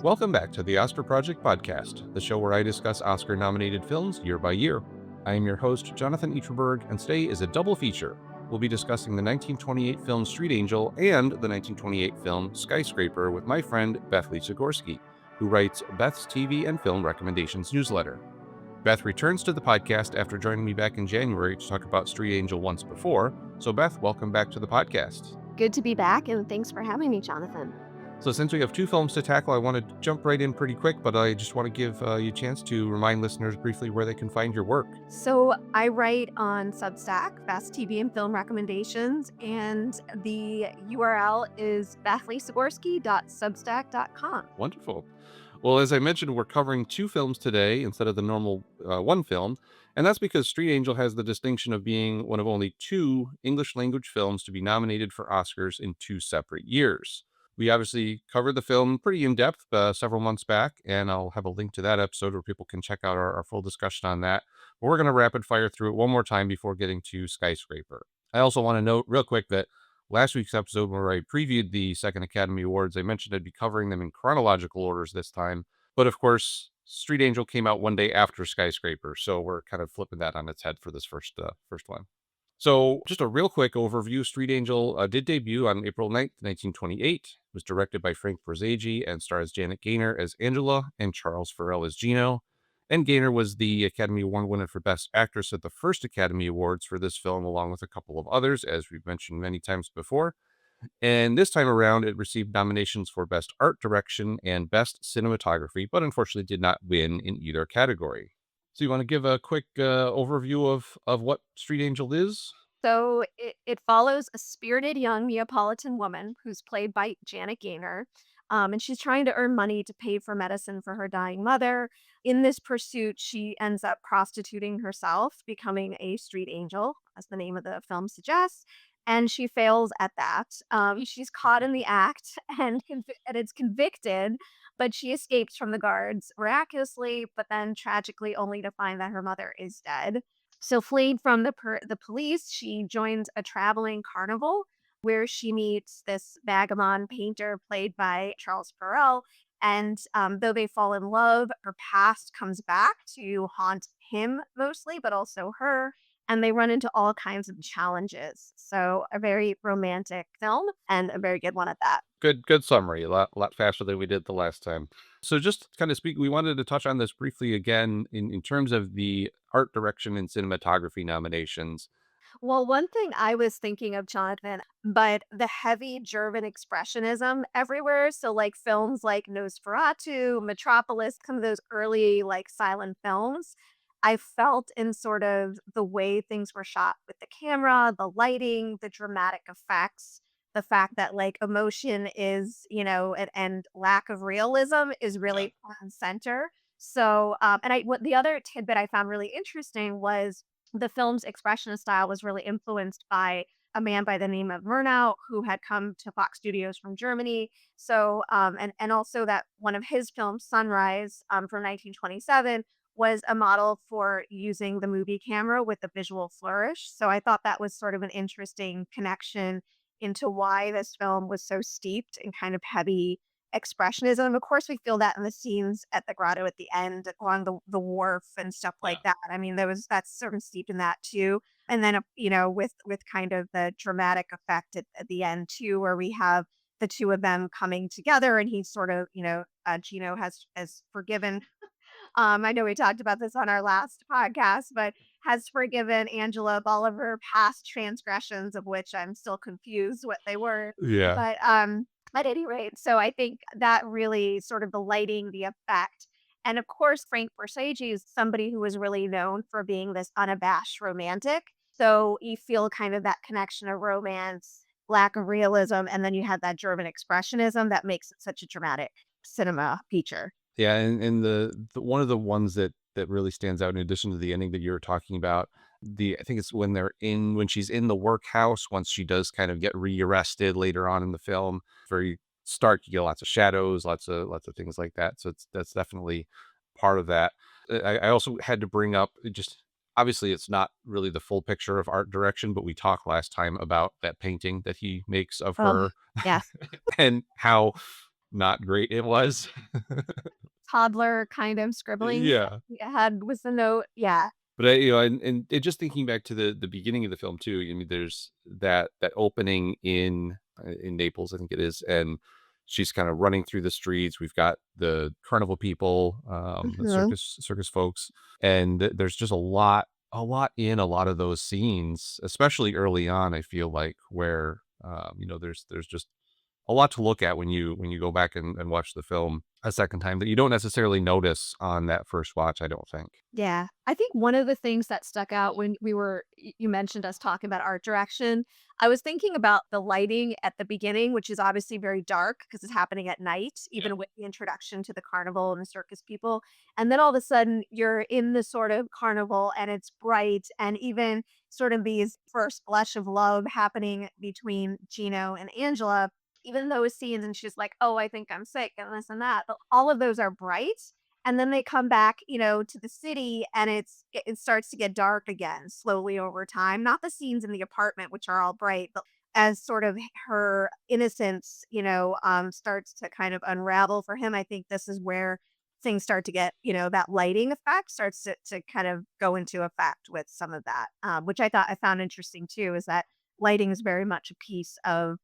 Welcome back to the Oscar Project Podcast, the show where I discuss Oscar-nominated films year by year. I am your host, Jonathan Eaterberg, and today is a double feature. We'll be discussing the 1928 film Street Angel and the 1928 film Skyscraper with my friend Beth Lisogorsky, who writes Beth's TV and Film Recommendations newsletter. Beth returns to the podcast after joining me back in January to talk about Street Angel once before. So Beth, welcome back to the podcast. Good to be back, and thanks for having me, Jonathan. So since we have two films to tackle, I want to jump right in pretty quick, but I just want to give you a chance to remind listeners briefly where they can find your work. So I write on Substack, Best TV and Film Recommendations, and the URL is bethlisogorsky.substack.com. Wonderful. Well, as I mentioned, we're covering two films today instead of the normal one film, and that's because Street Angel has the distinction of being one of only two English language films to be nominated for Oscars in two separate years. We obviously covered the film pretty in-depth several months back, and I'll have a link to that episode where people can check out our full discussion on that. But we're going to rapid fire through it one more time before getting to Skyscraper. I also want to note real quick that last week's episode, where I previewed the second Academy Awards, I mentioned I'd be covering them in chronological orders this time. But of course, Street Angel came out one day after Skyscraper, so we're kind of flipping that on its head for this first one. So just a real quick overview. Street Angel did debut on April 9th, 1928. It was directed by Frank Berzaghi and stars Janet Gaynor as Angela and Charles Farrell as Gino. And Gaynor was the Academy Award winner for Best Actress at the first Academy Awards for this film, along with a couple of others, as we've mentioned many times before. And this time around, it received nominations for Best Art Direction and Best Cinematography, but unfortunately did not win in either category. So you want to give a quick overview of what Street Angel is? So it follows a spirited young Neapolitan woman who's played by Janet Gaynor, and she's trying to earn money to pay for medicine for her dying mother. In this pursuit, she ends up prostituting herself, becoming a street angel, as the name of the film suggests, and she fails at that. She's caught in the act and it's convicted, but she escapes from the guards miraculously, but then tragically only to find that her mother is dead. So fleeing from the police, she joins a traveling carnival where she meets this vagabond painter played by Charles Farrell. And though they fall in love, her past comes back to haunt him mostly, but also her. And they run into all kinds of challenges. So a very romantic film and a very good one at that. Good summary. A lot faster than we did the last time. So just kind of speak, we wanted to touch on this briefly again in terms of the art direction and cinematography nominations. Well, one thing I was thinking of, Jonathan, but the heavy German expressionism everywhere. So, like films like Nosferatu, Metropolis, some of those early, like silent films, I felt in sort of the way things were shot with the camera, the lighting, the dramatic effects, the fact that like emotion is, and lack of realism is really front and center. So, what the other tidbit I found really interesting was the film's expressionist style was really influenced by a man by the name of Murnau, who had come to Fox Studios from Germany. So, and also that one of his films, Sunrise, from 1927, was a model for using the movie camera with a visual flourish. So I thought that was sort of an interesting connection into why this film was so steeped in kind of heavy expressionism. Of course, we feel that in the scenes at the grotto at the end along the wharf and stuff like that. I mean, that's sort of steeped in that too. And then, with kind of the dramatic effect at the end too, where we have the two of them coming together and he's sort of, Gino has forgiven. I know we talked about this on our last podcast, but has forgiven Angela of all of her past transgressions, of which I'm still confused what they were. Yeah. But at any rate, so I think that really sort of the lighting, the effect. And of course, Frank Berzaghi is somebody who was really known for being this unabashed romantic. So you feel kind of that connection of romance, lack of realism, and then you have that German expressionism that makes it such a dramatic cinema feature. Yeah, and the one of the ones that really stands out in addition to the ending that you were talking about, I think it's when she's in the workhouse, once she does kind of get rearrested later on in the film. Very stark, you get lots of shadows, lots of things like that. So that's definitely part of that. I also had to bring up just obviously it's not really the full picture of art direction, but we talked last time about that painting that he makes of Oh, her yeah. and how not great it was. Toddler kind of scribblings that Yeah. he had with the note. Yeah. But and just thinking back to the beginning of the film too, I mean, there's that opening in Naples, I think it is, and she's kind of running through the streets. We've got the carnival people, the Mhm. circus folks, and there's just a lot in a lot of those scenes, especially early on. I feel like where there's just a lot to look at when you go back and watch the film a second time that you don't necessarily notice on that first watch. I don't think. Yeah. I think one of the things that stuck out when you mentioned us talking about art direction, I was thinking about the lighting at the beginning, which is obviously very dark because it's happening at night, Yeah. even with the introduction to the carnival and the circus people. And then all of a sudden you're in the sort of carnival and it's bright and even sort of these first blush of love happening between Gino and Angela. Even those scenes, and she's like, "Oh, I think I'm sick," and this and that. But all of those are bright, and then they come back, to the city and it starts to get dark again slowly over time. Not the scenes in the apartment, which are all bright, but as sort of her innocence, starts to kind of unravel for him. I think this is where things start to get, that lighting effect starts to kind of go into effect with some of that, which I found interesting too, is that lighting is very much a piece of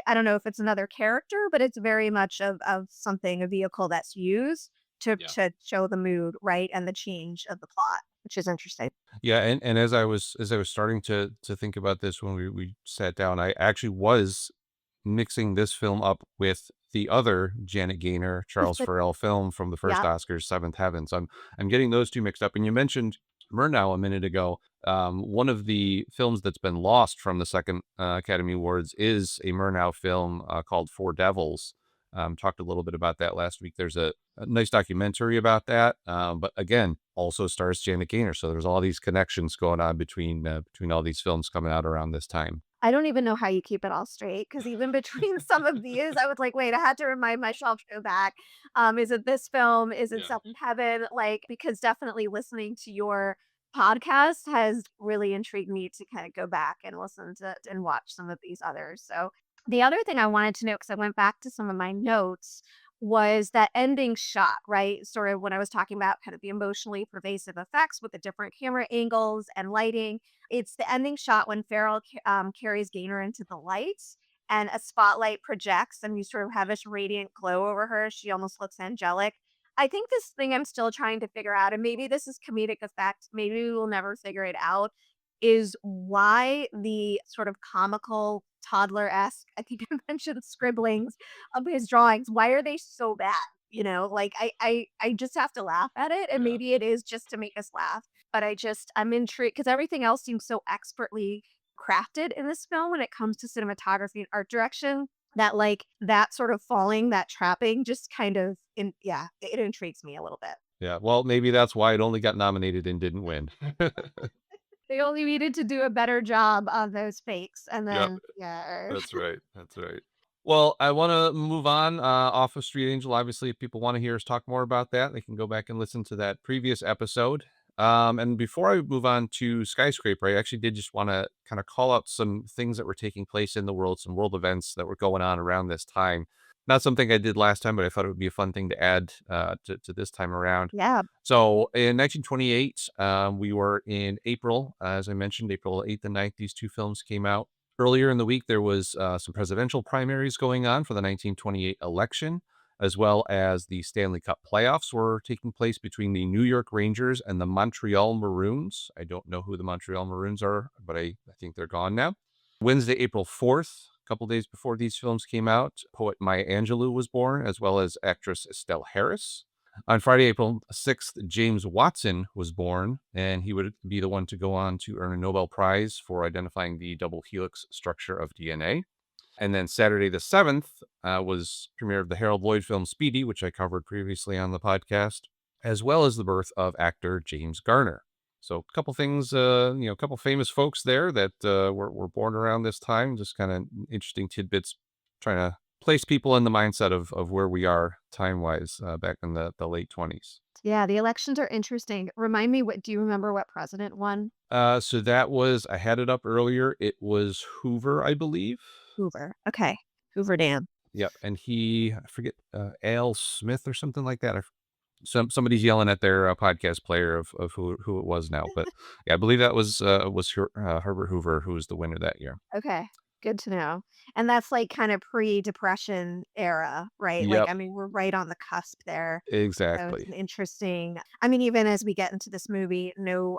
I don't know if it's another character, but it's very much of something, a vehicle that's used Yeah. to show the mood, right, and the change of the plot, which is interesting. Yeah, and as I was starting to think about this when we sat down, I actually was mixing this film up with the other Janet Gaynor, Charles Farrell film from the first Yep. Oscars, Seventh Heaven. So I'm getting those 2 mixed up. And you mentioned Murnau a minute ago. One of the films that's been lost from the second, Academy Awards is a Murnau film, called Four Devils. Talked a little bit about that last week. There's a nice documentary about that, but again, also stars Janet Gaynor. So there's all these connections going on between all these films coming out around this time. I don't even know how you keep it all straight because even between some of these, I was like, "Wait, I had to remind myself to go back. Is it this film? Is it Yeah. Seventh Heaven?" Like, because definitely listening to your podcast has really intrigued me to kinda go back and listen to and watch some of these others. So, the other thing I wanted to note, because I went back to some of my notes, was that ending shot, right? Sort of when I was talking about kind of the emotionally pervasive effects with the different camera angles and lighting. It's the ending shot when Farrell carries Gaynor into the lights and a spotlight projects and you sort of have this radiant glow over her. She almost looks angelic. I think this thing I'm still trying to figure out, and maybe this is comedic effect, maybe we will never figure it out, is why the sort of comical toddler-esque, I think I mentioned scribblings of his drawings, why are they so bad? Like I just have to laugh at it, and Yeah. maybe it is just to make us laugh. But I'm intrigued because everything else seems so expertly crafted in this film when it comes to cinematography and art direction that like that sort of falling, that trapping just kind of yeah, it intrigues me a little bit. Yeah, well, maybe that's why it only got nominated and didn't win. They only needed to do a better job on those fakes and Yep, then yeah. that's right, that's right. Well, I wanna move on, off of Street Angel. Obviously, if people wanna hear us talk more about that, they can go back and listen to that previous episode. And before I move on to Skyscraper, I actually did just wanna kinda call out some things that were taking place in the world, some world events that were going on around this time. Not something I did last time, but I thought it would be a fun thing to add, to this time around. Yeah. So in 1928, we were in April, as I mentioned, April 8th and 9th, these 2 films came out. Earlier in the week, there was some presidential primaries going on for the 1928 election, as well as the Stanley Cup playoffs were taking place between the New York Rangers and the Montreal Maroons. I don't know who the Montreal Maroons are, but I think they're gone now. Wednesday, April 4th, a couple days before these films came out, poet Maya Angelou was born, as well as actress Estelle Harris. On Friday, April 6th, James Watson was born, and he would be the one to go on to earn a Nobel Prize for identifying the double helix structure of DNA. And then Saturday the 7th was premiere of the Harold Lloyd film Speedy, which I covered previously on the podcast, as well as the birth of actor James Garner. So a couple things, a couple famous folks there that were born around this time. Just kind of interesting tidbits, trying to place people in the mindset of where we are time wise back in the late 20s. Yeah, the elections are interesting. Remind me, what do you remember what president won? So that was, I had it up earlier. It was Hoover, I believe. Hoover. Okay. Hoover Dam. Yep, and I forget, Al Smith or something like that. Somebody's yelling at their podcast player of who it was now, but yeah, I believe that was Herbert Hoover who was the winner that year. Okay, good to know. And that's, like, kinda pre-depression era, right? Like, Yep, I mean, we're right on the cusp there. So it's exactly. an interesting I mean, even as we get into this movie, no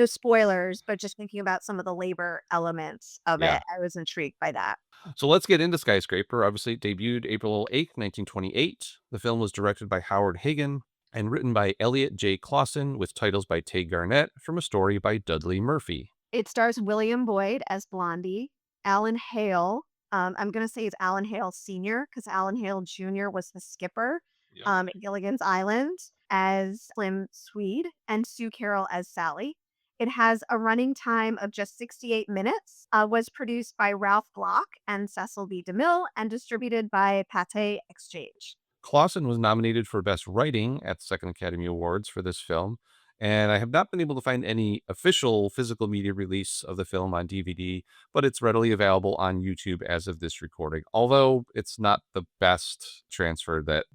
spoilers, but just thinking about some of the labor elements of Yeah. it, I was intrigued by that. So let's get into Skyscraper. Obviously, it debuted April 8th, 1928. The film was directed by Howard Hagen and written by Elliot J. Clausen with titles by Tay Garnett from a story by Dudley Murphy. It stars William Boyd as Blondie, Alan Hale, I'm gonna say it's Alan Hale Senior because Alan Hale Jr. was the skipper, Yep. at Gilligan's Island as Slim Swede, and Sue Carroll as Sally. It has a running time of just 68 minutes, was produced by Ralph Block and Cecil B. DeMille, and distributed by Pathé Exchange. Clausen was nominated for Best Writing at the Second Academy Awards for this film, and I have not been able to find any official physical media release of the film on DVD, but it's readily available on YouTube as of this recording. Although it's not the best transfer that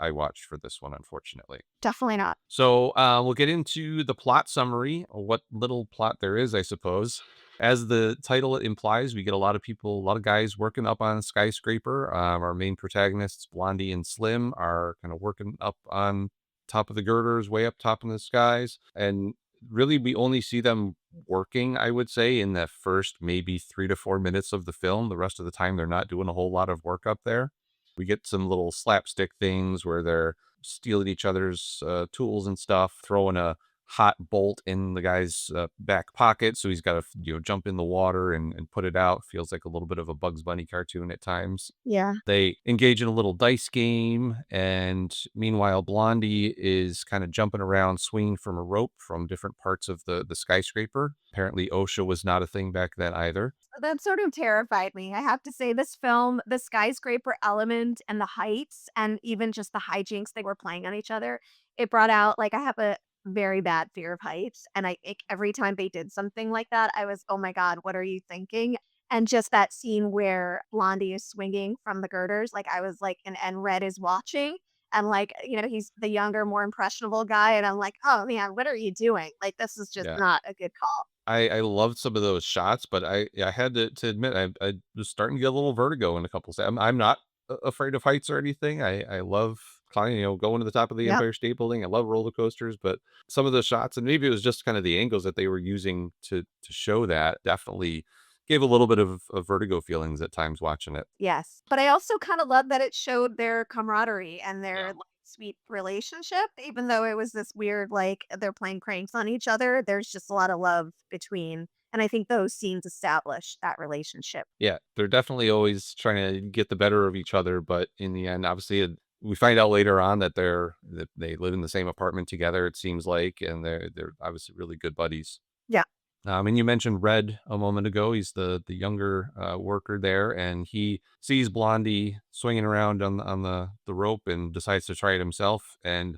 I watched for this one, unfortunately. Definitely not. So we'll get into the plot summary, or what little plot there is, I suppose. As the title implies, we get a lot of people, a lot of guys working up on a skyscraper. Our main protagonists, Blondie and Slim, are kind of working up on top of the girders, way up top in the skies. And really, we only see them working, I would say, in the first maybe 3 to 4 minutes of the film. The rest of the time, they're not doing a whole lot of work up there. We get some little slapstick things where they're stealing each other's tools and stuff, throwing a hot bolt in the guy's back pocket, so he's got to jump in the water and put it out. Feels like a little bit of a Bugs Bunny cartoon at times. Yeah. They engage in a little dice game, and meanwhile, Blondie is kind of jumping around, swinging from a rope from different parts of the skyscraper. Apparently, OSHA was not a thing back then either. That sort of terrified me. I have to say this film, the skyscraper element and the heights and even just the hijinks they were playing on each other, it brought out like I have a very bad fear of heights and every time they did something like that, I was, "Oh my god, what are you thinking?" And just that scene where Blondie is swinging from the girders, like I was like and Red is watching and like, he's the younger, more impressionable guy and I'm like, "Oh man, what are you doing? Like this is just Yeah. not a good call." I loved some of those shots, but I had to admit I was starting to get a little vertigo in a couple se I'm not afraid of heights or anything. I love climbing, going to the top of the Yep. Empire State Building. I love roller coasters, but some of the shots, and maybe it was just kind of the angles that they were using to show that, definitely gave a little bit of vertigo feelings at times watching it. Yes, but I also kinda love that it showed their camaraderie and their, Yeah. like, sweet relationship, even though it was this weird, like, they're playing pranks on each other, there's just a lot of love between and I think those scenes establish that relationship. Yeah, they're definitely always trying to get the better of each other, but in the end, obviously, we find out later on that they live in the same apartment together, it seems like, and they're obviously really good buddies. Yeah, And you mentioned Red a moment ago. He's the younger worker there, and he sees Blondie swinging around on the rope and decides to try it himself. And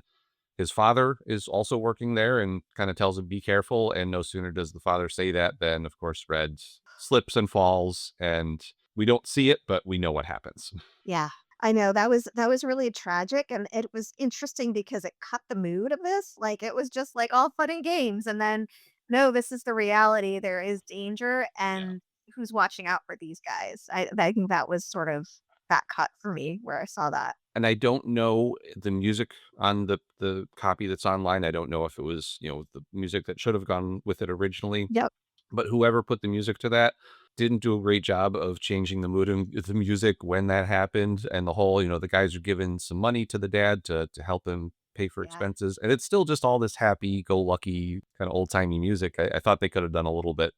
his father is also working there and kind of tells him, be careful. And no sooner does the father say that than, of course, Red slips and falls. And we don't see it, but we know what happens. yeah. I know, that was really tragic, and it was interesting because it cut the mood of this, like, it was just, like, all fun and games, and then, no, this is the reality, there is danger, Yeah. and who's watching out for these guys? I think that was sort of that cut for me where I saw that. And I don't know the music on the copy that's online. I don't know if it was, the music that should have gone with it originally. Yep. But whoever put the music to that didn't do a great job of changing the mood of the music when that happened, and the whole, the guys are giving some money to the dad to help him pay for Yeah. expenses, and it's still just all this happy-go-lucky, kinda old-timey music. I thought they could have done a little bit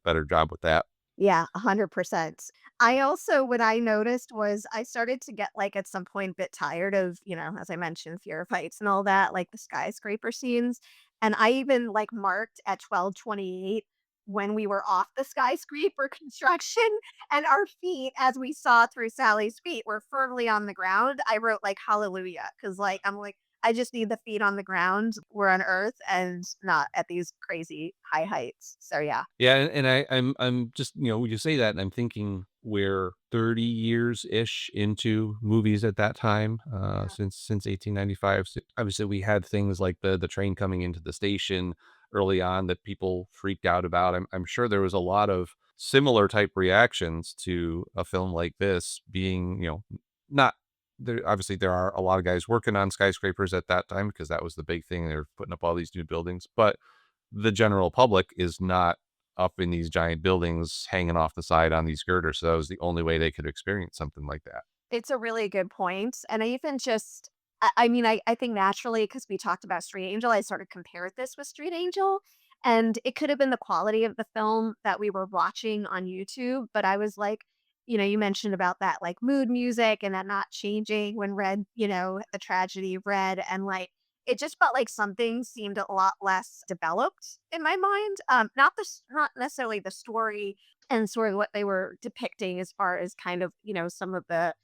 better job with that. Yeah, 100%. I also what I noticed was I started to get, like, at some point, bit tired of, as I mentioned, fear of heights and all that, like, the skyscraper scenes, and I even, like, marked at 12:28 when we were off the skyscraper construction, and our feet, as we saw through Sally's feet, were firmly on the ground. I wrote, like, "Hallelujah," because like, I'm like, "I just need the feet on the ground. We're on Earth and not at these crazy high heights." So, yeah. Yeah, and I'm just, you say that, and I'm thinking, we're 30 years ish into movies at that time, since 1895. So obviously, we had things like the train coming into the station early on that people freaked out about. I'm sure there was a lot of similar type reactions to a film like this being, not there. Obviously, there are a lot of guys working on skyscrapers at that time because that was the big thing. They were putting up all these new buildings, but the general public is not up in these giant buildings hanging off the side on these girders. So that was the only way they could experience something like that. It's a really good point, and I even just I mean, I think naturally because we talked about Street Angel, I sort of compared this with Street Angel, and it could have been the quality of the film that we were watching on YouTube, but I was like, you mentioned about that, like, mood music and that not changing when Red, the tragedy of Red, and, like, it just felt like something seemed a lot less developed in my mind, not necessarily the story and sort of what they were depicting as far as kind of, some of the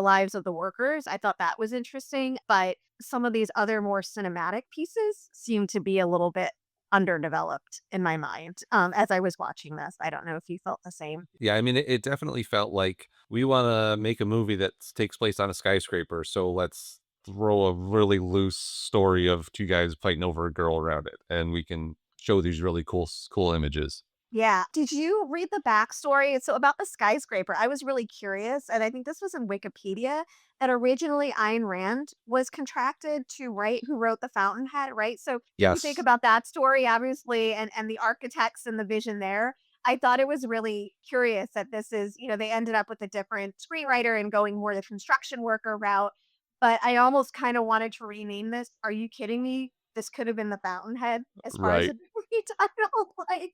lives of the workers. I thought that was interesting, but some of these other more cinematic pieces seem to be a little bit underdeveloped in my mind, as I was watching this. I don't know if you felt the same. Yeah, I mean, it definitely felt like we want to make a movie that takes place on a skyscraper. So let's throw a really loose story of two guys fighting over a girl around it, and we can show these really cool images. Yeah. Did you read the backstory? So about the skyscraper, I was really curious, and I think this was in Wikipedia, that originally Ayn Rand was contracted to write who wrote The Fountainhead, right? So you think Yes, about that story, obviously, and the architects and the vision there. I thought it was really curious that this is, they ended up with a different screenwriter and going more the construction worker route. But I almost kind of wanted to rename this. Are you kidding me? This could have been The Fountainhead as far as a right. movie title. Like,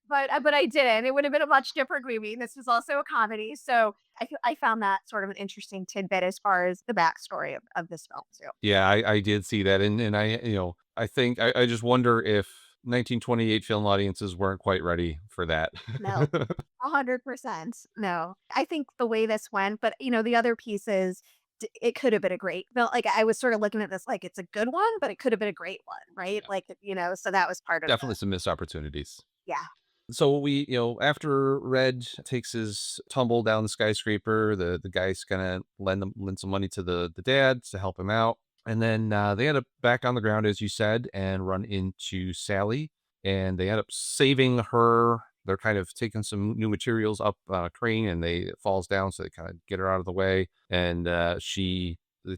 but I didn't. It would have been a much different movie. This is also a comedy, so I found that sort of an interesting tidbit as far as the backstory of this film too. Yeah, I did see that, and I think I just wonder if 1928 film audiences weren't quite ready for that. No, 100%. No, I think the way this went, but the other pieces, it could have been a great. Felt like I was sort of looking at this like it's a good one, but it could have been a great one, right? Yeah, Like so that was part of the definitely some missed opportunities. yeah. So after Red takes his tumble down the skyscraper, the guy's gonna lend some money to the dad to help him out, and then they end up back on the ground as you said, and run into Sally, and they end up saving her. They're kind of taking some new materials up a crane, and it falls down, so they kind of get her out of the way, and they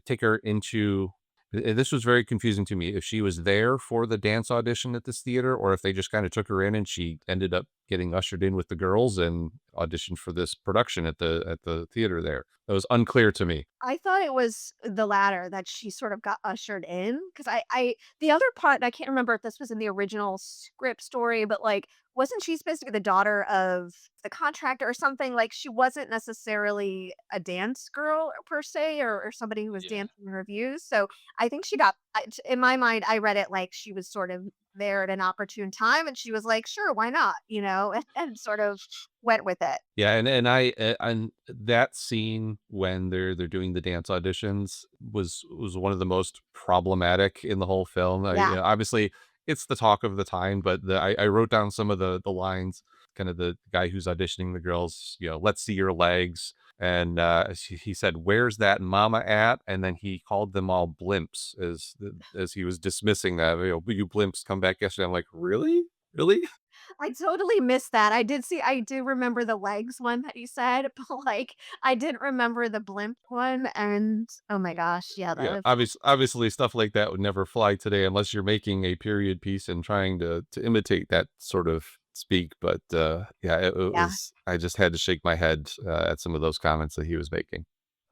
take her into. This was very confusing to me, if she was there for the dance audition at this theater or if they just kinda took her in and she ended up getting ushered in with the girls and auditioned for this production at the theater there. That was unclear to me. I thought it was the latter, that she sort of got ushered in, because I the other part, and I can't remember if this was in the original script story, but, like, wasn't she supposed to be the daughter of the contractor or something? Like, she wasn't necessarily a dance girl per se, or somebody who was Yeah. dancing in reviews, so I think she got in my mind, I read it like she was sort of there at an opportune time, and she was like, "Sure, why not?" And sort of went with it. Yeah, and that scene when they're doing the dance auditions was one of the most problematic in the whole film. Yeah. Obviously, it's the talk of the time, but I wrote down some of the lines, kind of the guy who's auditioning the girls, "Let's see your legs." And, he said, "Where's that mama at?" And then he called them all blimps as he was dismissing that, "You blimps come back yesterday." I'm like, "Really? Really?" I totally missed that. I do remember the legs one that you said, but, like, I didn't remember the blimp one, and oh my gosh, yeah, Yeah, the obviously, stuff like that would never fly today unless you're making a period piece and trying to imitate that sort of speak, but, yeah, it yeah. was I just had to shake my head, at some of those comments that he was making.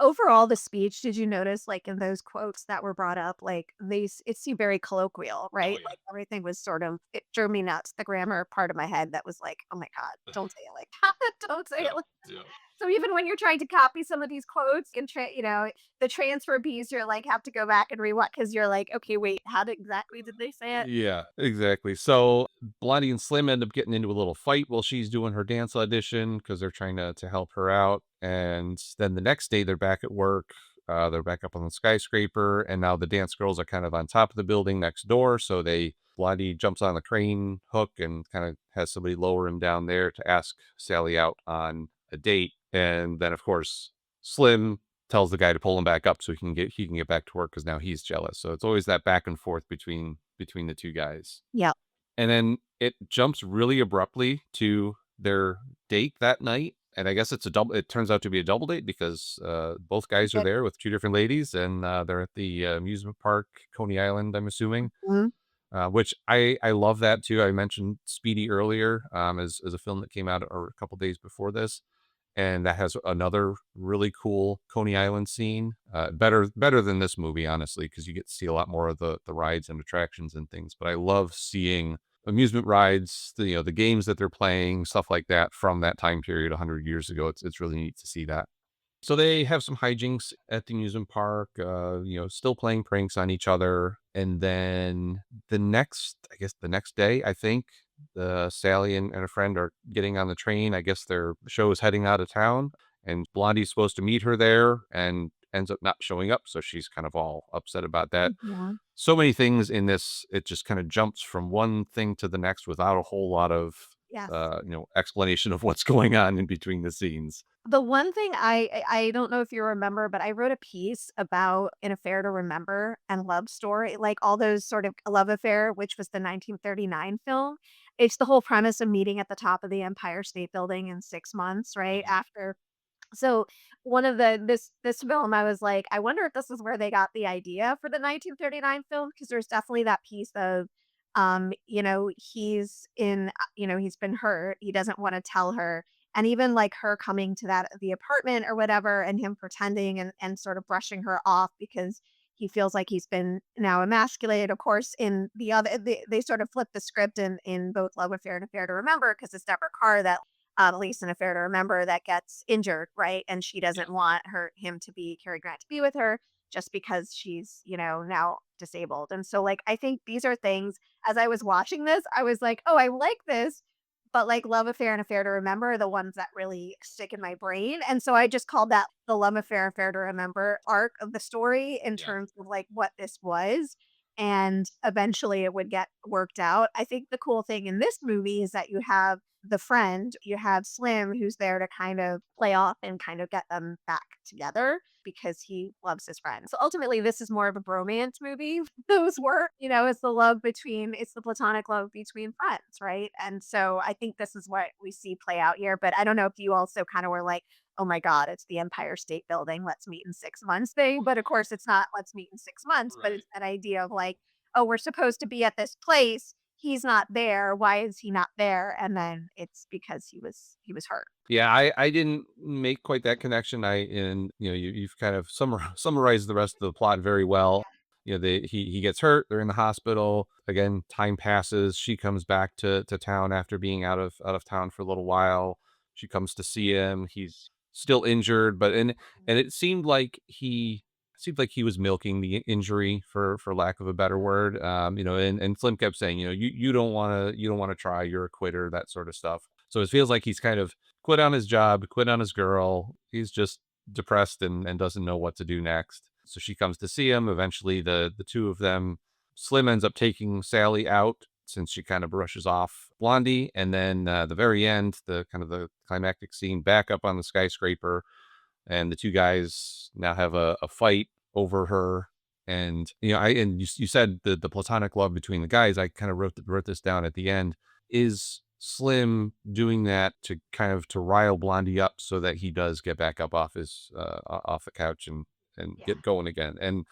Overall, the speech, did you notice, like, in those quotes that were brought up, like, it seemed very colloquial, Oh, right? yeah. Like, everything was sort of it drove me nuts. The grammar part of my head that was like, "Oh my god, don't say it like that. Don't say it Yeah, like." yeah. So even when you're trying to copy some of these quotes and the transfer piece, you're like, have to go back and rewatch because you're like, "Okay, wait, how exactly did they say it?" Yeah, exactly. So Blondie and Slim end up getting into a little fight while she's doing her dance audition because they're trying to help her out. And then the next day they're back at work. They're back up on the skyscraper, and now the dance girls are kind of on top of the building next door. So Blondie jumps on the crane hook and kind of has somebody lower him down there to ask Sally out on a date. And then of course Slim tells the guy to pull him back up so he can get back to work because now he's jealous. So it's always that back and forth between the two guys. Yeah. And then it jumps really abruptly to their date that night. And I guess it turns out to be a double date because both guys are Good. there with two different ladies, and they're at the amusement park, Coney Island, I'm assuming. Mhm. Which I love that too. I mentioned Speedy earlier, as a film that came out a couple days before this, and that has another really cool Coney Island scene. Better than this movie, honestly, because you get to see a lot more of the rides and attractions and things. But I love seeing amusement rides, the games that they're playing, stuff like that from that time period 100 years ago. It's really neat to see that. So they have some hijinks at the amusement park, still playing pranks on each other. And then I guess the next day, I think Sally and a friend are getting on the train. I guess their show is heading out of town, and Blondie's supposed to meet her there and ends up not showing up. So she's kind of all upset about that. Yeah. So many things in this, it just kind of jumps from one thing to the next without a whole lot of, Yes. explanation of what's going on in between the scenes. The one thing I don't know if you remember, but I wrote a piece about An Affair to Remember and Love Story, like all those sort of love affair, which was the 1939 film. It's the whole premise of meeting at the top of the Empire State Building in 6 months, right, Mhm. after. So, one of this film, I was like, "I wonder if this is where they got the idea for the 1939 film," because there's definitely that piece of, he's been hurt, he doesn't wanna tell her, and even, like, her coming to the apartment or whatever, and him pretending and sort of brushing her off because he feels like he's been now emasculated. Of course, in the other they sort of flip the script in both Love Affair and Affair to Remember, because it's Deborah Carr that at least in Affair to Remember, that gets injured, right? And she Yeah. doesn't want him to be Cary Grant to be with her just because she's, now disabled. And so like I think these are things as I was watching this, I was like, oh, I like this, but like Love Affair and Affair to Remember are the ones that really stick in my brain. And so I just called that the Love Affair, Affair to Remember arc of the story in Yeah. terms of like what this was. And eventually it would get worked out. I think the cool thing in this movie is that you have the friend, you have Slim who's there to kind of play off and kind of get them back together because he loves his friend. So ultimately, this is more of a bromance movie. Those were, it's the platonic love between friends, right? And so I think this is what we see play out here. But I don't know if you also kind of were like, oh my God, it's the Empire State Building. Let's meet in 6 months thing. But of course, it's not let's meet in 6 months, but Right. it's that idea of like, oh, we're supposed to be at this place, he's not there. Why is he not there? And then it's because he was hurt. Yeah, I didn't make quite that connection. You've kind of summarized the rest of the plot very well. He gets hurt. They're in the hospital again. Time passes. She comes back to town after being out of town for a little while. She comes to see him. He's still injured, and it seemed like he was milking the injury for lack of a better word. And Slim kept saying, you don't want to try. You're a quitter. That sort of stuff. So it feels like he's kind of quit on his job, quit on his girl. He's just depressed and doesn't know what to do next. So she comes to see him. Eventually, the two of them, Slim ends up taking Sally out since she kind of brushes off Blondie. And then the very end, the climactic scene, back up on the skyscraper, and the two guys now have a fight over her. And you said the platonic love between the guys. I kind of wrote this down at the end. Is Slim doing that to kind of to rile Blondie up so that he does get back up off the couch and Yeah. get going again? And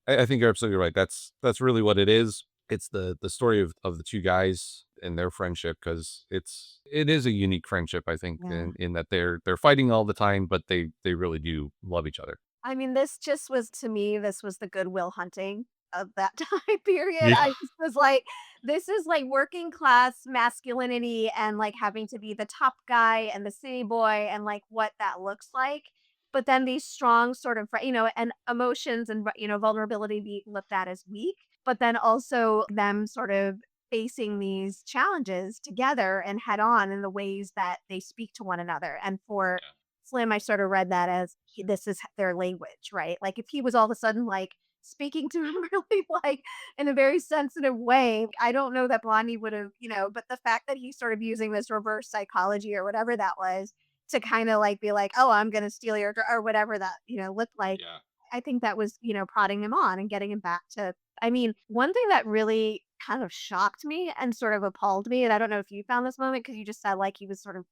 I think you're absolutely right. That's really what it is. It's the story of the two guys and their friendship, because it is a unique friendship, I think, Yeah. in that they're fighting all the time, but they really do love each other. I mean, this just was to me, this was the Goodwill Hunting of that time period. Yeah. I just was like, this is like working class masculinity and like having to be the top guy and the city boy and like what that looks like. But then these strong sort of, and emotions and, vulnerability being looked at as weak, but then also them sort of facing these challenges together and head on in the ways that they speak to one another. And for Slim, I sort of read that as this is their language, right? Like if he was all of a sudden like speaking to him really like in a very sensitive way, I don't know that Blondie would have, but the fact that he's sort of using this reverse psychology or whatever that was, to kind of like be like, oh, I'm gonna steal your or whatever that, looked like. Yeah. I think that was, prodding him on and getting him back to I mean, one thing that really kind of shocked me and sort of appalled me, and I don't know if you found this moment because you just said like he was sort of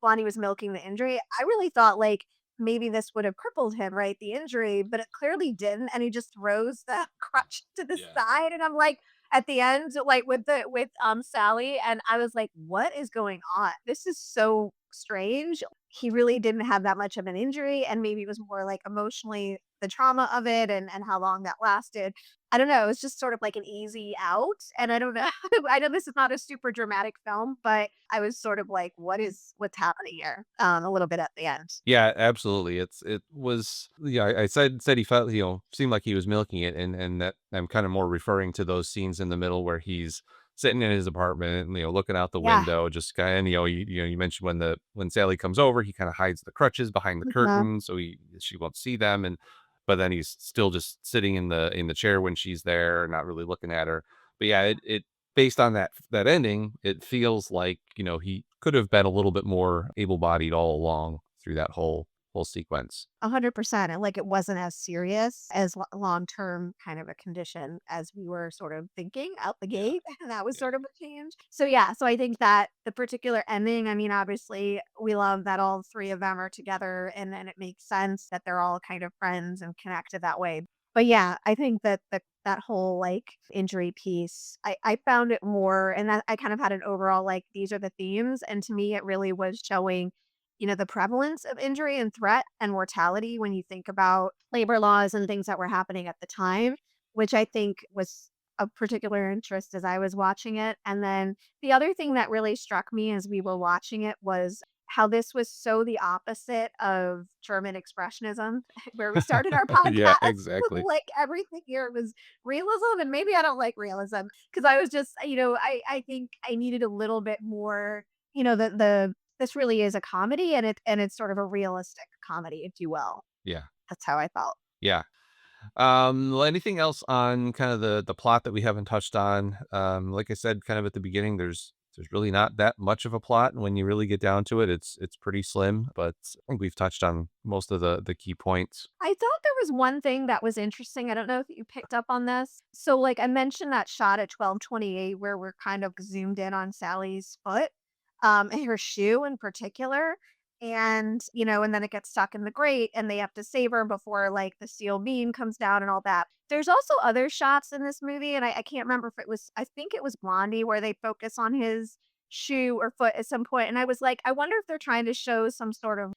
Blondie was milking the injury. I really thought like maybe this would have crippled him, right? The injury, but it clearly didn't. And he just throws the crutch to the Yeah. side. And I'm like, at the end, like with Sally, and I was like, what is going on? This is so strange. He really didn't have that much of an injury, and maybe it was more like emotionally the trauma of it and how long that lasted. I don't know. It was just sort of like an easy out. And I don't know. I know this is not a super dramatic film, but I was sort of like, what's happening here? A little bit at the end. Yeah, absolutely. It was yeah, I said he felt, seemed like he was milking it, and that I'm kind of more referring to those scenes in the middle where he's sitting in his apartment, and, looking out the Yeah. window, just kind of, you mentioned when Sally comes over, he kind of hides the crutches behind the Mhm. curtain so she won't see them, and but then he's still just sitting in the chair when she's there, not really looking at her. But yeah, it based on that ending, it feels like, he could have been a little bit more able-bodied all along through that whole sequence. 100%. And like it wasn't as serious as long term kind of a condition as we were sort of thinking out the Yeah, gate. And that was yeah. sort of a change. So, yeah. So I think that the particular ending, I mean, obviously, we love that all three of them are together and it makes sense that they're all kind of friends and connected that way. But yeah, I think that that whole like injury piece, I found it more, and I kind of had an overall like, these are the themes. And to me, it really was showing the prevalence of injury and threat and mortality when you think about labor laws and things that were happening at the time, which I think was of particular interest as I was watching it. And then the other thing that really struck me as we were watching it was how this was so the opposite of German expressionism, where we started our Yeah, podcast. exactly. Like everything here was realism, and maybe I don't like realism because I was just, I think I needed a little bit more, the this really is a comedy, and it's sort of a realistic comedy, if you will. Yeah, That's how I felt. yeah. Well, anything else on kind of the plot that we haven't touched on? Like I said, kind of at the beginning, there's really not that much of a plot, and when you really get down to it, it's pretty slim. But I think we've touched on most of the key points. I thought there was one thing that was interesting, I don't know if you picked up on this. So, like, I mentioned that shot at 12:28 where we're kind of zoomed in on Sally's foot, and her shoe in particular, and then it gets stuck in the grate, and they have to save her before, like, the steel beam comes down and all that. There's also other shots in this movie, and I can't remember if it was I think it was Blondie where they focus on his shoe or foot at some point, and I was like, I wonder if they're trying to show some sort of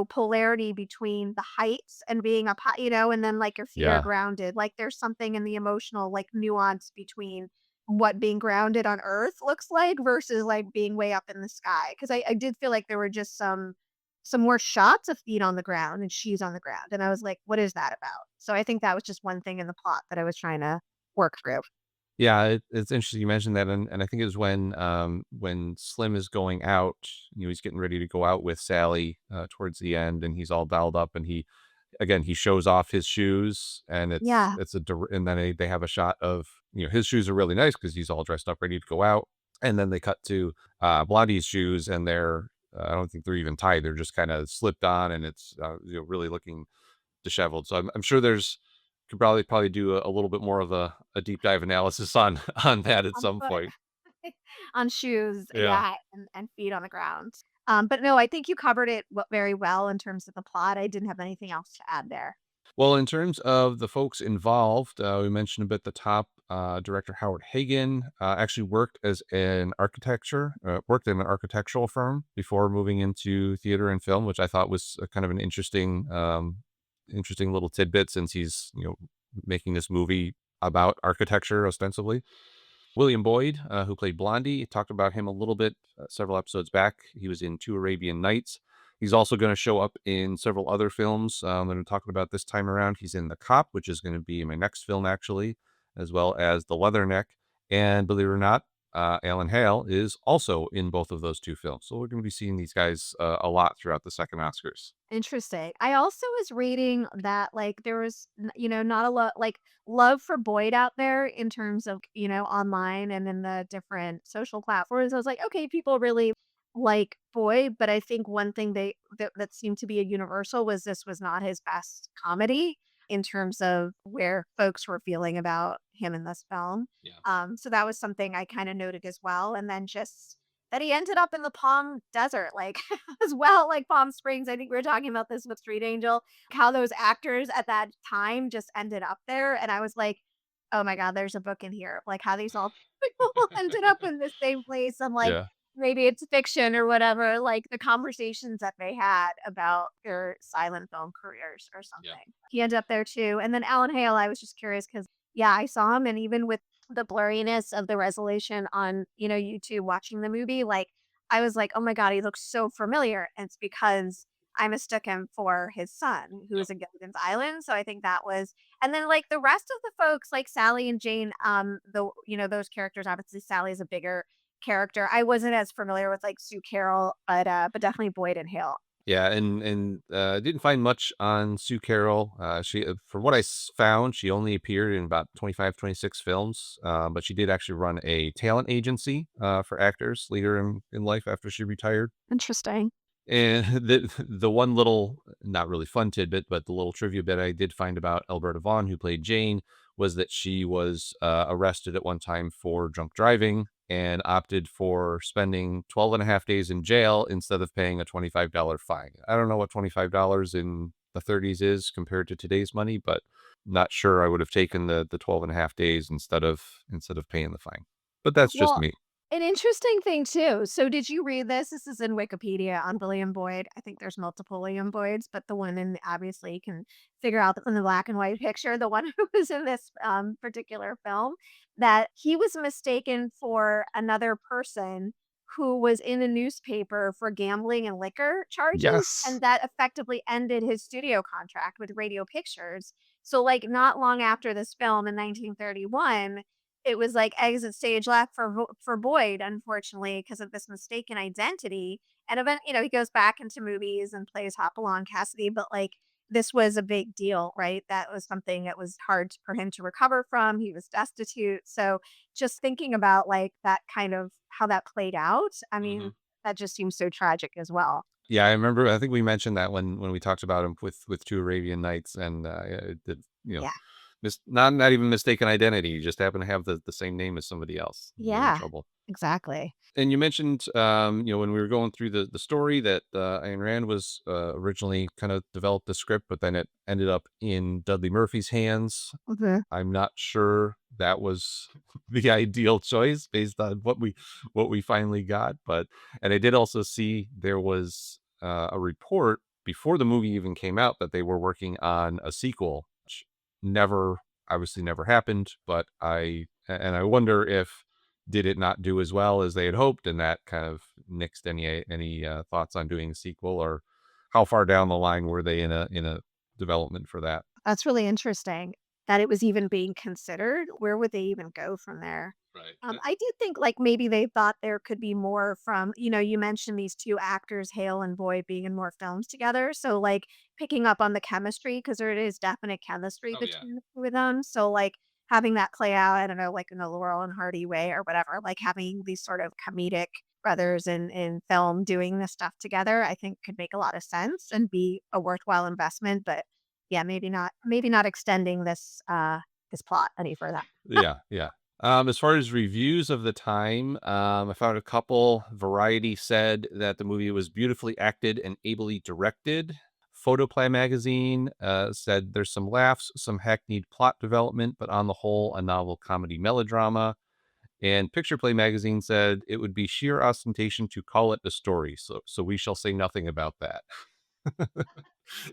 polarity between the heights and being up high, and then like your feet are Yeah. grounded. Like there's something in the emotional like nuance between what being grounded on earth looks like versus like being way up in the sky. Cause I did feel like there were just some more shots of feet on the ground and shoes on the ground. And I was like, what is that about? So I think that was just one thing in the plot that I was trying to work through. Yeah, it's interesting you mentioned that, and I think it was when Slim is going out, he's getting ready to go out with Sally, towards the end, and he's all dolled up, and he shows off his shoes, and Yeah. and then they have a shot of, his shoes are really nice because he's all dressed up, ready to go out, and then they cut to, Blondie's shoes, and I don't think they're even tied, they're just kinda slipped on, and it's, really looking disheveled. So I'm sure there's could probably do a little bit more of a deep dive analysis on on that at On some foot. point. On shoes, Yeah. yeah, and feet on the ground. But no, I think you covered it very well in terms of the plot. I didn't have anything else to add there. Well, in terms of the folks involved, we mentioned a bit the top, director Howard Hagen, actually worked in an architectural firm before moving into theater and film, which I thought was a kind of an interesting little tidbit since he's, making this movie about architecture ostensibly. William Boyd, who played Blondie, talked about him a little bit several episodes back. He was in Two Arabian Nights. He's also going to show up in several other films that I'm talking about this time around. He's in The Cop, which is going to be my next film, actually, as well as The Leatherneck. And believe it or not, Alan Hale is also in both of those two films. So we're going to be seeing these guys a lot throughout the second Oscars. Interesting. I also was reading that, like, there was, not a lot, like, love for Boyd out there in terms of, online and in the different social platforms. I was like, okay, people really like Boyd, but I think one thing that seemed to be a universal was this was not his best comedy in terms of where folks were feeling about him in this film. Yeah. So that was something I kind of noted as well. And then just that he ended up in the Palm Desert, like as well, like Palm Springs. I think we were talking about this with Street Angel, how those actors at that time just ended up there. And I was like, oh my God, there's a book in here. Like how these all people ended up in the same place. I'm like, Yeah. maybe it's fiction or whatever, like the conversations that they had about their silent film careers or Yeah. something. He ended up there too. And then Alan Hale, I was just curious because, yeah, I saw him. And even with the blurriness of the resolution on, YouTube watching the movie, like I was like, oh my God, he looks so familiar. And it's because I mistook him for his son, who Yep. is in Gilligan's Island. So I think that was, and then like the rest of the folks, like Sally and Jane, those characters, obviously Sally is a bigger character. I wasn't as familiar with, like, Sue Carroll, but definitely Boyd and Hale. Yeah, and didn't find much on Sue Carroll. She, from what found, she only appeared in about 25, 26 films. But she did actually run a talent agency for actors later in life after she retired. Interesting. And the one little, not really fun tidbit, but the little trivia bit I did find about Alberta Vaughn, who played Jane, was that she was arrested at one time for drunk driving and opted for spending 12 and a half days in jail instead of paying a $25 fine. I don't know what $25 in the 30s is compared to today's money, but not sure I would have taken the 12 and a half days instead of paying the fine. But that's just Well, me. an interesting thing too. So did you read this? This is in Wikipedia on William Boyd. I think there's multiple William Boyds, but the one in obviously you can figure out in the black and white picture, the one who was in this particular film, that he was mistaken for another person who was in a newspaper for gambling and liquor charges, Yes. and that effectively ended his studio contract with Radio Pictures. So like not long after this film in 1931, it was like exit stage left for Boyd, unfortunately, because of this mistaken identity. And he goes back into movies and plays Hopalong Cassidy, but like this was a big deal, right? That was something that was hard for him to recover from. He was destitute. So just thinking about like that kind of how that played out, I Hmm. mean, that just seems so tragic as well. Yeah, I remember. I think we mentioned that when we talked about him with Two Arabian Nights, and yeah, Yeah. not even mistaken identity. You just happen to have the same name as somebody else. You're in Yeah, trouble. exactly. And you mentioned, when we were going through the story that Ayn Rand was originally kind of developed the script, but then it ended up in Dudley Murphy's hands. Mhm. I'm not sure that was the ideal choice based on what we finally got, but and I did also see there was a report before the movie even came out that they were working on a sequel, which never obviously never happened, but I wonder if did it not do as well as they had hoped, and that kind of nixed any thoughts on doing a sequel, or how far down the line were they in a development for that? That's really interesting that it was even being considered. Where would they even go from there? Right. I do think like maybe they thought there could be more from, you mentioned these two actors, Hale and Boyd, being in more films together. So like picking up on the chemistry because there is definite chemistry Oh, yeah. between the two of them. So like having that play out, I don't know, like in a Laurel and Hardy way or whatever, like having these sort of comedic brothers in film doing this stuff together, I think could make a lot of sense and be a worthwhile investment. But yeah, maybe not extending this plot any further. Yeah, yeah. As far as reviews of the time, I found a couple. Variety said that the movie was beautifully acted and ably directed. Photoplay magazine said there's some laughs, some hackneyed plot development, but on the whole, a novel comedy melodrama. And Picture Play magazine said it would be sheer ostentation to call it a story. So we shall say nothing about that.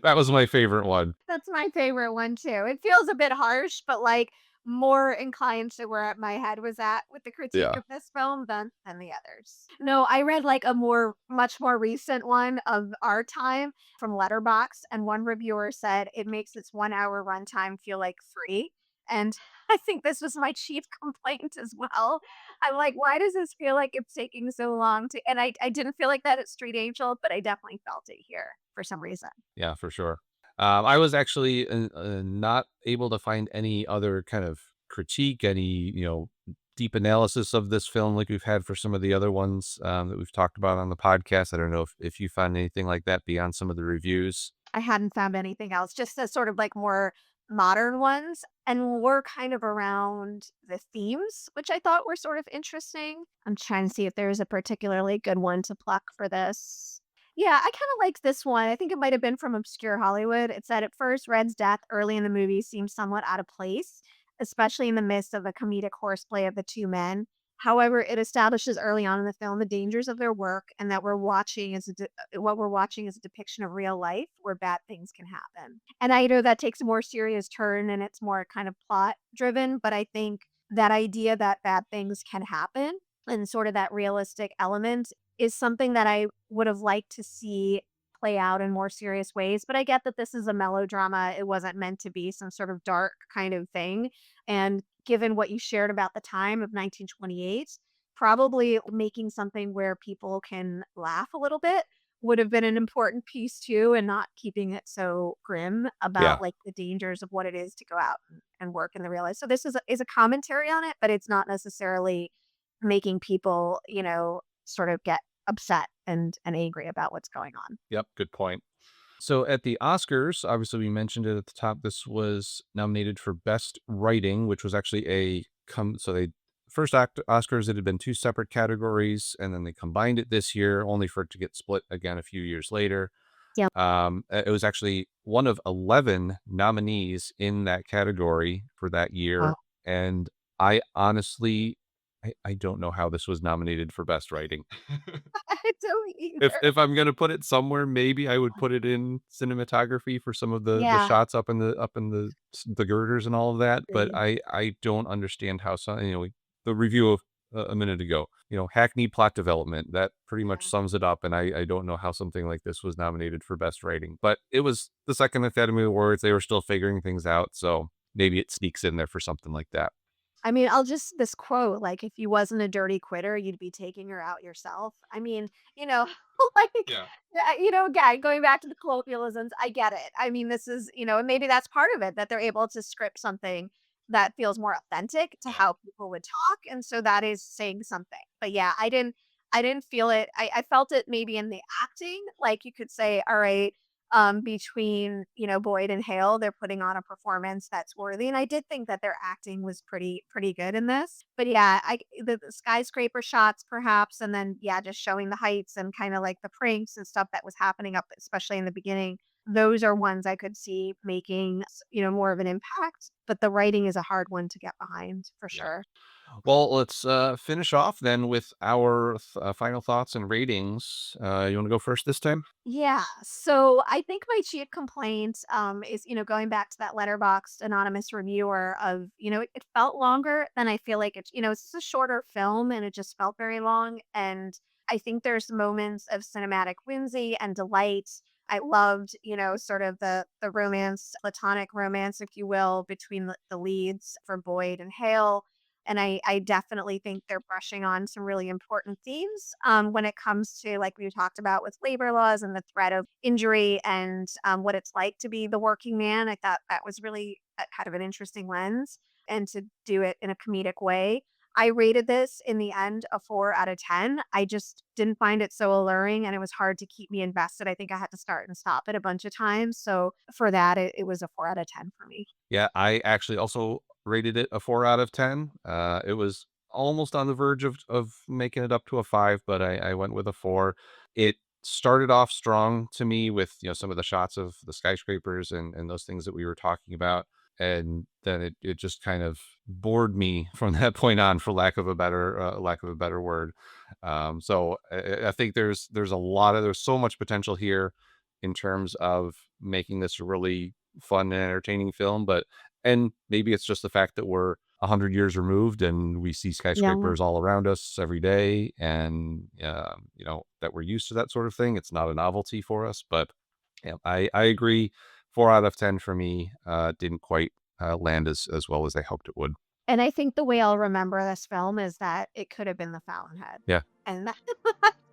That was my favorite one. That's my favorite one too. It feels a bit harsh, but, like, more inclined to where my head was at with the critique Yeah. of this film than the others. No, I read, like, a much more recent one of our time from Letterboxd, and one reviewer said, "It makes its one-hour runtime feel like 3," and I think this was my chief complaint as well. I'm like, "Why does this feel like it's taking so long to," and I didn't feel like that at Street Angel, but I definitely felt it here for some reason. Yeah, for sure. I was actually not able to find any other kind of critique, any deep analysis of this film like we've had for some of the other ones that we've talked about on the podcast. I don't know if you found anything like that beyond some of the reviews. I hadn't found anything else, just the sort of like more modern ones. And we're kind of around the themes, which I thought were sort of interesting. I'm trying to see if there's a particularly good one to pluck for this. Yeah, I kind of liked this one. I think it might have been from Obscure Hollywood. It said at first, Red's death early in the movie seemed somewhat out of place, especially in the midst of the comedic horseplay of the two men. However, it establishes early on in the film the dangers of their work and that what we're watching is a depiction of real life where bad things can happen. And I know that takes a more serious turn and it's more kind of plot driven, but I think that idea that bad things can happen and sort of that realistic element is something that I would have liked to see play out in more serious ways. But I get that this is a melodrama. It wasn't meant to be some sort of dark kind of thing. And given what you shared about the time of 1928, probably making something where people can laugh a little bit would have been an important piece too, and not keeping it so grim Yeah. about like the dangers of what it is to go out and work in the real life. So this is a commentary on it, but it's not necessarily making people, sort of get upset and angry about what's going on. Yep. Good point. So at the Oscars, obviously we mentioned it at the top. This was nominated for Best Writing, which was actually so they first act Oscars. It had been two separate categories, and then they combined it this year, only for it to get split again a few years later. Yeah. It was actually one of 11 nominees in that category for that Wow. year, and I honestly, I don't know how this was nominated for Best Writing. I don't If either. if I'm gonna put it somewhere, maybe I would put it in cinematography for some of the Yeah. shots up in the girders and all of that, but Agreed. I don't understand how some the review of a minute ago, hackneyed plot development, that pretty much Yeah. sums it up, and I don't know how something like this was nominated for Best Writing, but it was the second Academy Awards, they were still figuring things out, so maybe it sneaks in there for something like that. I mean, I'll just this quote, like, "If you wasn't a dirty quitter, you'd be taking her out yourself." I mean, you know, like, Yeah. again, going back to the colloquialisms, I get it. I mean, this is, and maybe that's part of it, that they're able to script something that feels more authentic to Yeah. how people would talk, and so that is saying something. But yeah, I didn't feel it. I felt it maybe in the acting, like, you could say, all right, between, Boyd and Hale, they're putting on a performance that's worthy, and I did think that their acting was pretty good in this. But yeah, the skyscraper shots perhaps, and then, yeah, just showing the heights and kinda like the pranks and stuff that was happening up especially in the beginning, those are ones I could see making more of an impact, but the writing is a hard one to get behind for Yeah. sure. Well, let's finish off then with our final thoughts and ratings. You want to go first this time? Yeah. So I think my chief complaint is, going back to that letterboxed anonymous reviewer of, it felt longer than I feel like it's a shorter film and it just felt very long. And I think there's moments of cinematic whimsy and delight. I loved, sort of the romance, platonic romance, if you will, between the leads for Boyd and Hale. And I definitely think they're brushing on some really important themes when it comes to, like we talked about with labor laws and the threat of injury and what it's like to be the working man. I thought that was really kind of an interesting lens and to do it in a comedic way. I rated this in the end a 4 out of 10. I just didn't find it so alluring and it was hard to keep me invested. I think I had to start and stop it a bunch of times. So for that, it was a 4 out of 10 for me. Yeah, I actually also rated it a 4 out of 10. It was almost on the verge of making it up to a 5, but I went with a 4. It started off strong to me with, some of the shots of the skyscrapers and those things that we were talking about. And then it just kind of bored me from that point on, for lack of a better word. So I think there's so much potential here in terms of making this a really fun and entertaining film, and maybe it's just the fact that we're 100 years removed and we see Yeah. skyscrapers all around us every day, and that we're used to that sort of thing. It's not a novelty for us, but yeah, I agree. 4 out of 10 for me. Didn't quite land as well as I hoped it would. And I think the way I'll remember this film is that it could have been The Fountainhead. Yeah. And that's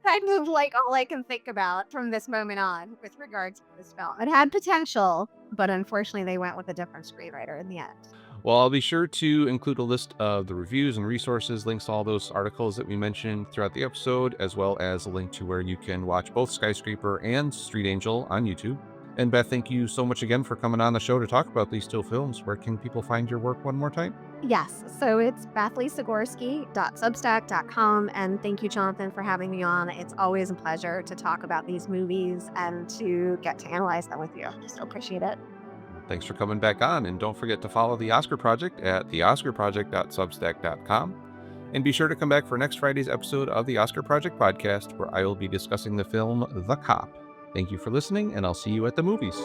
kind of like all I can think about from this moment on with regards to this film. It had potential, but unfortunately they went with a different screenwriter in the end. Well, I'll be sure to include a list of the reviews and resources, links to all those articles that we mentioned throughout the episode, as well as a link to where you can watch both Skyscraper and Street Angel on YouTube. And Beth, thank you so much again for coming on the show to talk about these two films. Where can people find your work one more time? Yes, so it's BethLisogorsky.substack.com. And thank you, Jonathan, for having me on. It's always a pleasure to talk about these movies and to get to analyze them with you. So appreciate it. Thanks for coming back on, and don't forget to follow The Oscar Project at theoscarproject.substack.com. And be sure to come back for next Friday's episode of the Oscar Project podcast, where I will be discussing the film The Cop. Thank you for listening, and I'll see you at the movies.